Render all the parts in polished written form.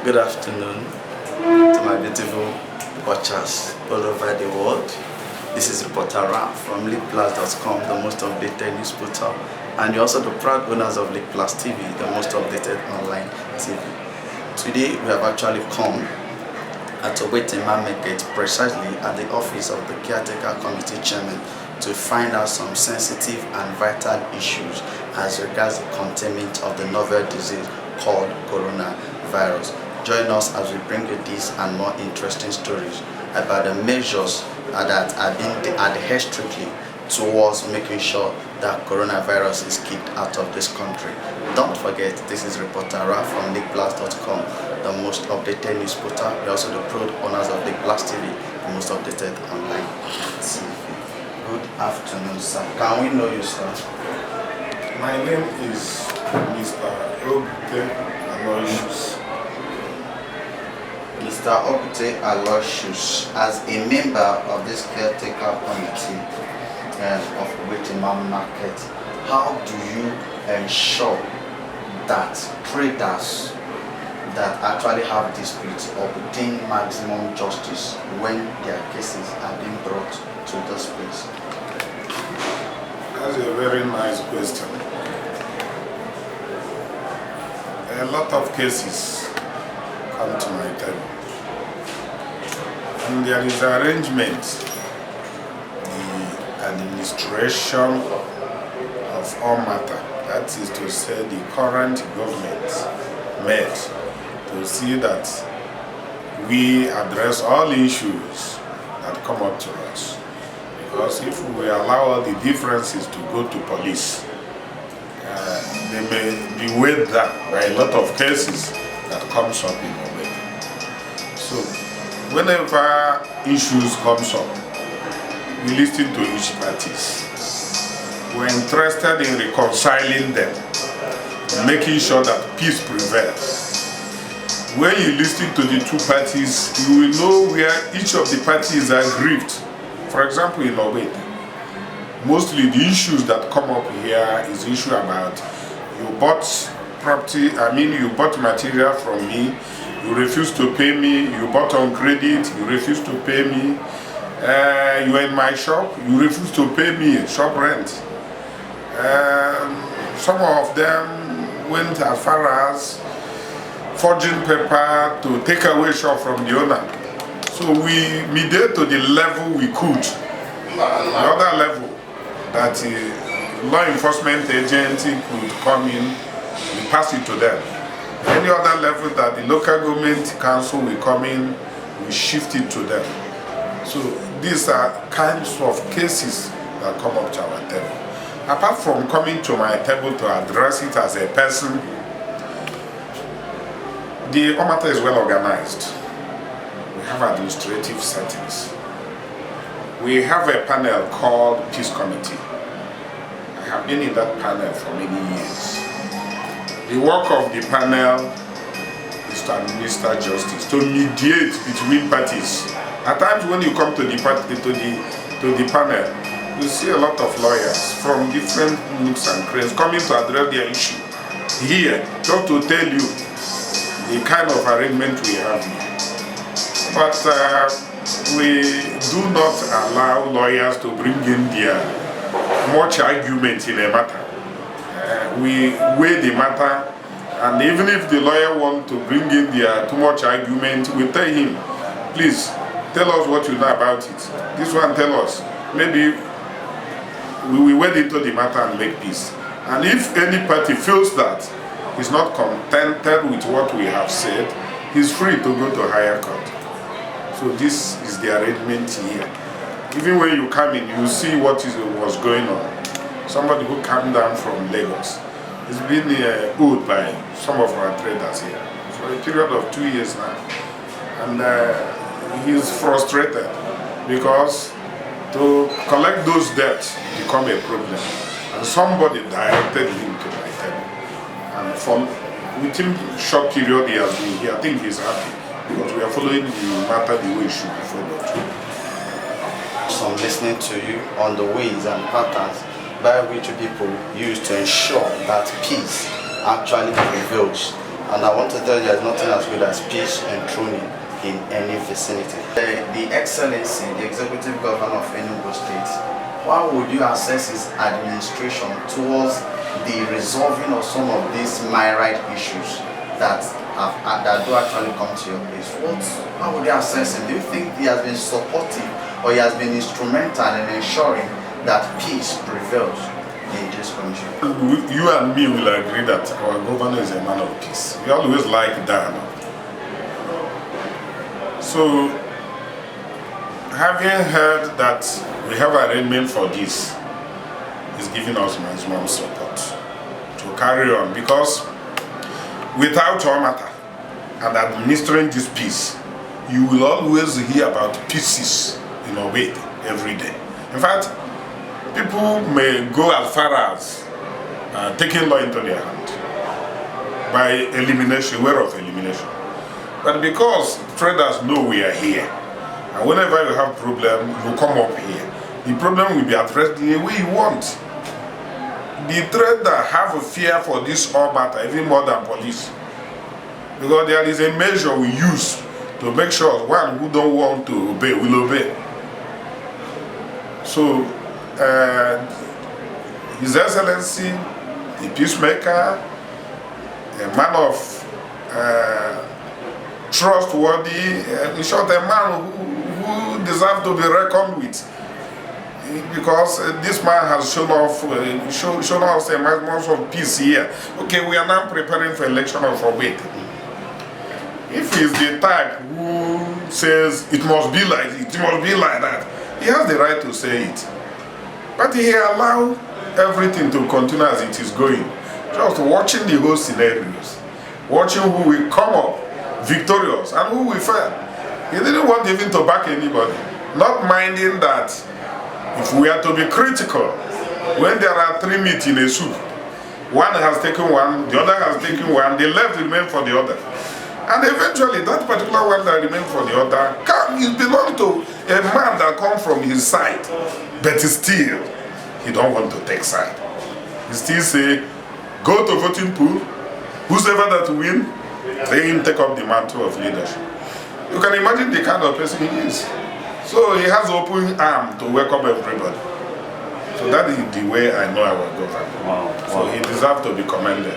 Good afternoon to my beautiful watchers all over the world. This is reporter Ram from Leakblast.com, the most updated news portal, and you're also the proud owners of Leakblast TV, the most updated online TV. Today we have actually come at Ogbete Market, precisely at the office of the caretaker committee chairman, to find out some sensitive and vital issues as regards the containment of the novel disease called coronavirus. Join us as we bring you these and more interesting stories about the measures that are being adhered strictly towards making sure that coronavirus is kicked out of this country. Don't forget, this is reporter Ra from Leakblast.com, the most updated news portal. We're also the proud owners of Leakblast TV, the most updated online TV. Good afternoon, sir. Can we know you, sir? My name is Mr. Obute Aloysius. Mr. Obute Aloysius, as a member of this caretaker committee of Obute Market, how do you ensure that traders that actually have disputes obtain maximum justice when their cases are being brought to this place? That's a very nice question. A lot of cases come to my table, and there is arrangement the administration of OMMATA, that is to say the current government, made to see that we address all issues that come up to us. Because if we allow all the differences to go to police, they may be weighed down by a lot of cases that comes up in Ogbete. So whenever issues comes up, we listen to each parties. We're interested in reconciling them, making sure that peace prevails. When you listen to the two parties, you will know where each of the parties are aggrieved. For example, in Ogbete, mostly the issues that come up here is issue about you bought property, you bought material from me, you refuse to pay me, you bought on credit, you refuse to pay me, you are in my shop, you refuse to pay me shop rent. Some of them went as far as forging paper to take away shop from the owner. So we mediate to the level we could. The other level that law enforcement agency could come in, we pass it to them. Any other level that the local government council will come in, we shift it to them. So these are kinds of cases that come up to our table. Apart from coming to my table to address it as a person, the OMMATA is well organized. We have administrative settings. We have a panel called Peace Committee. I have been in that panel for many years. The work of the panel is to administer justice, to mediate between parties. At times when you come to the panel, you see a lot of lawyers from different nooks and crannies coming to address their issue. Here, just to tell you the kind of arrangement we have here. But we do not allow lawyers to bring in their much argument in a matter. We weigh the matter, and even if the lawyer wants to bring in their too much argument, we tell him, please, tell us what you know about it. This one tell us. Maybe we wade into the matter and make peace. And if any party feels that he's not contented with what we have said, he's free to go to higher court. So this is the arrangement here. Even when you come in, you see what was going on. Somebody who came down from Lagos is being owed by some of our traders here for a period of 2 years now. And he's frustrated because to collect those debts become a problem. And somebody directed him to my table. And within a short period he has been here. I think he's happy because we are following the matter the way it should be followed. So I'm listening to you on the ways and patterns by which people use to ensure that peace actually prevails And I want to tell you there's nothing as good as peace enthroning in any vicinity. The Excellency, the Executive Governor of Enugu State, how would you assess his administration towards the resolving of some of these myriad issues that do actually come to your place? How would you assess him? Do you think he has been supportive or he has been instrumental in ensuring that peace prevails in this country? You and me will agree that our governor is a man of peace. We always like dialogue. So, having heard that we have arrangement for this, is giving us maximum support to carry on, because without OMMATA and administering this peace, you will always hear about pieces in Ogbete every day. In fact, people may go as far as taking law into their hand by elimination, way of elimination. But because traders know we are here, and whenever you have problem, you come up here. The problem will be addressed in the way you want. The trader have a fear for this OMMATA even more than police, because there is a measure we use to make sure one who don't want to obey will obey. So, His Excellency, the peacemaker, a man of trustworthy, in short, a man who deserves to be reckoned with, because this man has shown us a maximum of peace here. Okay, we are now preparing for election of Ogbete. If he's the type who says it must be like it must be like that, he has the right to say it. But he allows everything to continue as it is going, just watching the whole scenarios, watching who will come up victorious and who will fail. He didn't want even to back anybody, not minding that if we are to be critical, when there are 3 meat in a soup, one has taken one, the other has taken one, the left remain for the other. And eventually that particular one that remains for the other belongs to a man that comes from his side, but still he don't want to take side. He still say, go to voting pool, whosoever that win, let him take up the mantle of leadership. You can imagine the kind of person he is. So he has open arm to welcome everybody. So that is the way I know our government. Wow. So he deserves to be commended.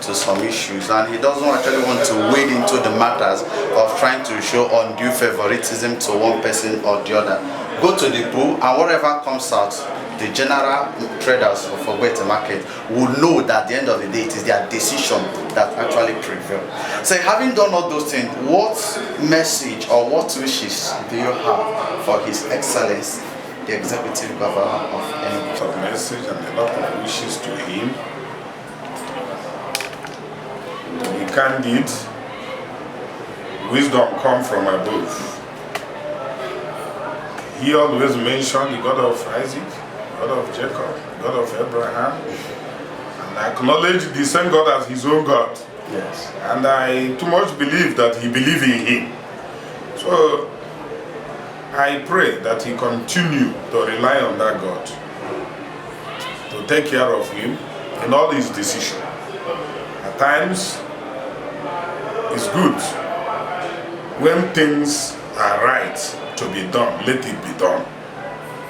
To some issues, and he doesn't actually want to wade into the matters of trying to show undue favoritism to one person or the other. Go to the pool, and whatever comes out, the general traders of Ogbete market will know that at the end of the day it is their decision that actually prevails. So having done all those things, what message or what wishes do you have for His Excellency, the Executive Governor of Enugu? A message and a lot of wishes to him. To be candid, wisdom comes from above. He always mentioned the God of Isaac, God of Jacob, God of Abraham, and acknowledge the same God as his own God. Yes. And I too much believe that he believes in him. So I pray that he continue to rely on that God to take care of him in all his decisions. At times, it's good when things are right to be done, let it be done.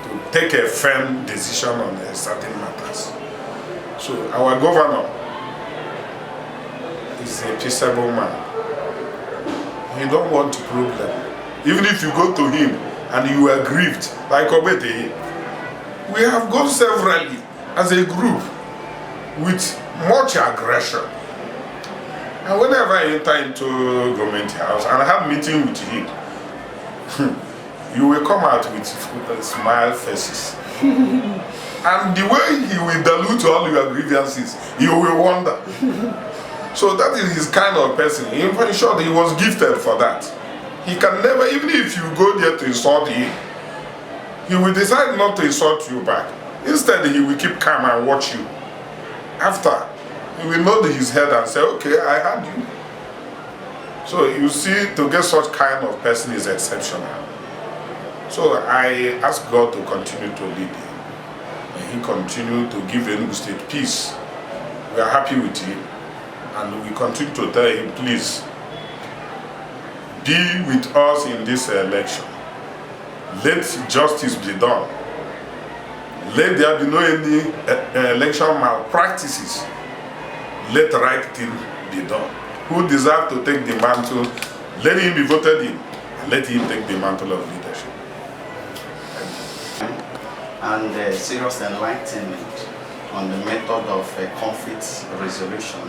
To take a firm decision on certain matters. So our governor is a peaceable man. He don't want problem. Even if you go to him and you are grieved, like Ogbete, we have gone severally as a group with much aggression. And whenever I enter into government house and I have meeting with him, you will come out with smile faces. And the way he will dilute all your grievances, you will wonder. So that is his kind of person. In short, he was gifted for that. He can never, even if you go there to insult him, he will decide not to insult you back. Instead, he will keep calm and watch you. After, he will nod his head and say, okay, I heard you. So you see, to get such kind of person is exceptional. So I ask God to continue to lead him. And he continue to give Enugu State peace. We are happy with him. and we continue to tell him, please, be with us in this election. Let justice be done. Let there be no any election malpractices. Let the right thing be done. Who deserves to take the mantle, let him be voted in, and let him take the mantle of leadership. And serious enlightenment on the method of conflict resolution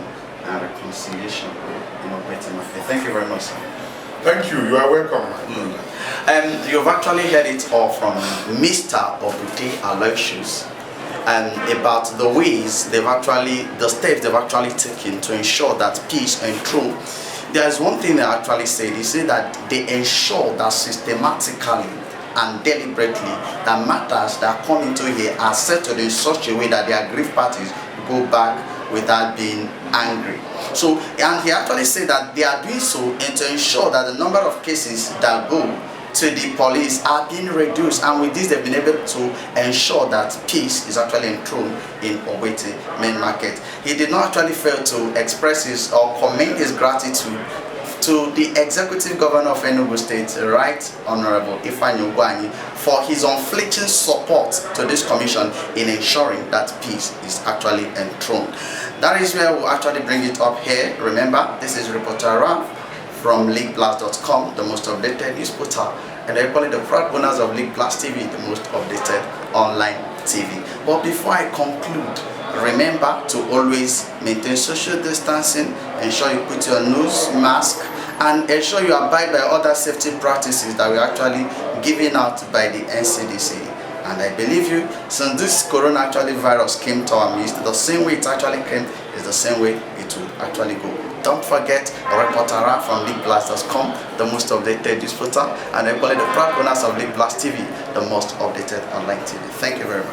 and reconciliation in Ogbete Market. Thank you very much, sir. Thank you. You are welcome. You've actually heard it all from Mr. Obute Aloysius about the ways the steps they've actually taken to ensure that peace and truth. There's one thing they actually said. He said that they ensure that systematically and deliberately that matters that come into here are settled in such a way that the aggrieved parties go back without being angry. So, and he actually said that they are doing so and to ensure that the number of cases that go to the police are being reduced, and with this they've been able to ensure that peace is actually enthroned in Ogbete main market. He did not actually fail to express his or commend his gratitude to the executive governor of Enugu State, Right Honorable Ifeanyi, for his unflinching support to this commission in ensuring that peace is actually enthroned. That is where we'll actually bring it up here. Remember, this is reporter Ralph from Leakblast.com, the most updated news portal, and equally the proud owners of Leakblast TV, the most updated online TV. But before I conclude, remember to always maintain social distancing, ensure you put your nose mask, and ensure you abide by other safety practices that we're actually given out by the NCDC. And I believe you, since this corona virus came to our midst, the same way it actually came is the same way it will actually go. Don't forget reporter from Leakblast.com, the most updated news portal, and equally the proud owners of Leakblast TV, the most updated online TV. Thank you very much.